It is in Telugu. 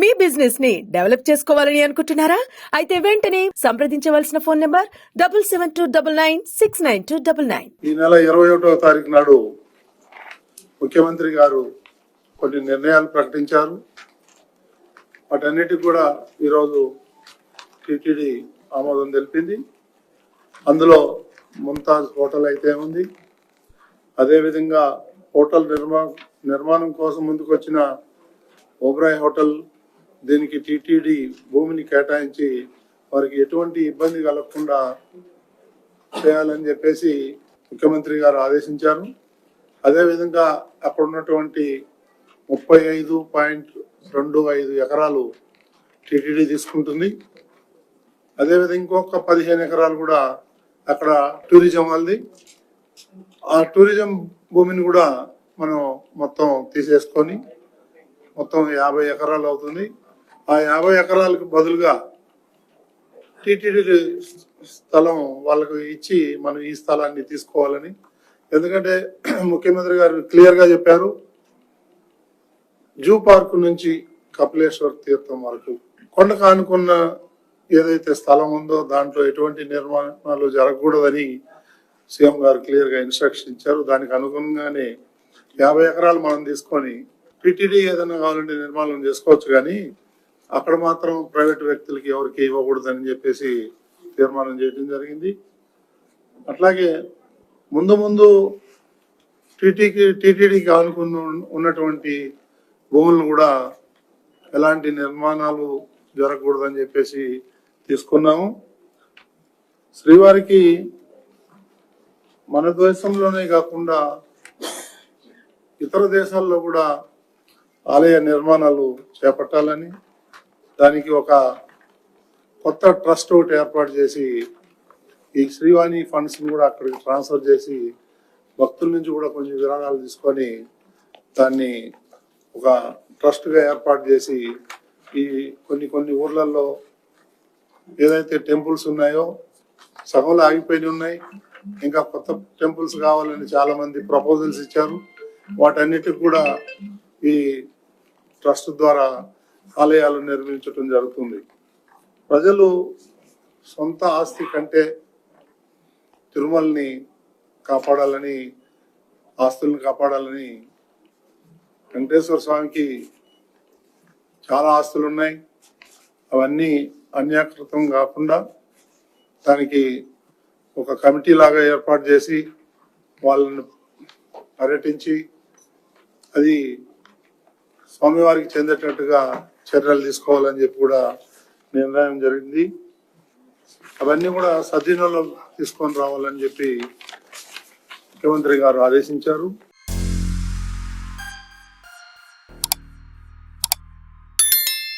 మీ బిజినెస్ ని డెవలప్ చేసుకోవాలని అనుకుంటున్నారా? అయితే వెంటనే సంప్రదించవలసిన ఫోన్ నంబర్ 7729969299. ఈ నెల 21వ తారీఖు నాడు ముఖ్యమంత్రి గారు కొన్ని నిర్ణయాలు ప్రకటించారు. వాటన్నిటికి కూడా ఈరోజు టిటిడి ఆమోదం తెలిపింది. అందులో ముంతాజ్ హోటల్ అయితే ఉంది, అదేవిధంగా హోటల్ నిర్మాణం కోసం ముందుకు వచ్చిన ఓబ్రాయ్ హోటల్, దీనికి టిటిడి భూమిని కేటాయించి వారికి ఎటువంటి ఇబ్బంది కలగకుండా చేయాలని చెప్పేసి ముఖ్యమంత్రి గారు ఆదేశించారు. అదేవిధంగా అక్కడ ఉన్నటువంటి 35.25 ఎకరాలు టిటిడి తీసుకుంటుంది. అదేవిధంగా ఇంకొక 15 ఎకరాలు కూడా అక్కడ టూరిజం వాళ్ళది. ఆ టూరిజం భూమిని కూడా మనం మొత్తం తీసేసుకొని మొత్తం 50 ఎకరాలు అవుతుంది. ఆ 50 ఎకరాలకు బదులుగా టిటిడి స్థలం వాళ్ళకు ఇచ్చి మనం ఈ స్థలాన్ని తీసుకోవాలని. ఎందుకంటే ముఖ్యమంత్రి గారు క్లియర్ గా చెప్పారు, జూ పార్క్ నుంచి కపిలేశ్వర తీర్థం వరకు కొండకు ఆనుకున్న ఏదైతే స్థలం ఉందో దాంట్లో ఎటువంటి నిర్మాణాలు జరగకూడదని సీఎం గారు క్లియర్ గా ఇన్స్ట్రక్షన్ ఇచ్చారు. దానికి అనుగుణంగానే 50 ఎకరాలు మనం తీసుకొని టిటిడి ఏదైనా కావాలంటే నిర్మాణం చేసుకోవచ్చు, కానీ అక్కడ మాత్రం ప్రైవేట్ వ్యక్తులకి ఎవరికి ఇవ్వకూడదని చెప్పేసి తీర్మానం చేయడం జరిగింది. అట్లాగే ముందు టిటిడికి ఆనుకుని ఉన్నటువంటి భూములను కూడా ఎలాంటి నిర్మాణాలు జరగకూడదని చెప్పేసి తీసుకున్నాము. శ్రీవారికి మన దేశంలోనే కాకుండా ఇతర దేశాల్లో కూడా ఆలయ నిర్మాణాలు చేపట్టాలని, దానికి ఒక కొత్త ట్రస్ట్ ఒకటి ఏర్పాటు చేసి ఈ శ్రీవాణి ఫండ్స్ కూడా అక్కడికి ట్రాన్స్ఫర్ చేసి భక్తుల నుంచి కూడా కొంచెం విరాళాలు తీసుకొని దాన్ని ఒక ట్రస్ట్గా ఏర్పాటు చేసి ఈ కొన్ని ఊర్లలో ఏదైతే టెంపుల్స్ ఉన్నాయో సగంలో ఆగిపోయి ఉన్నాయి, ఇంకా కొత్త టెంపుల్స్ కావాలని చాలా మంది ప్రపోజల్స్ ఇచ్చారు. వాటన్నిటికి కూడా ఈ ట్రస్ట్ ద్వారా ఆలయాలు నిర్మించడం జరుగుతుంది. ప్రజలు సొంత ఆస్తి కంటే తిరుమలని కాపాడాలని, ఆస్తులను కాపాడాలని, వెంకటేశ్వర స్వామికి చాలా ఆస్తులు ఉన్నాయి, అవన్నీ అన్యాకృతం కాకుండా దానికి ఒక కమిటీ లాగా ఏర్పాటు చేసి వాళ్ళని పర్యటించి అది స్వామివారికి చెందేటట్టుగా చర్యలు తీసుకోవాలని చెప్పి కూడా నిర్ణయం జరిగింది. అవన్నీ కూడా సద్వినియోగం తీసుకొని రావాలని చెప్పి ముఖ్యమంత్రి గారు ఆదేశించారు.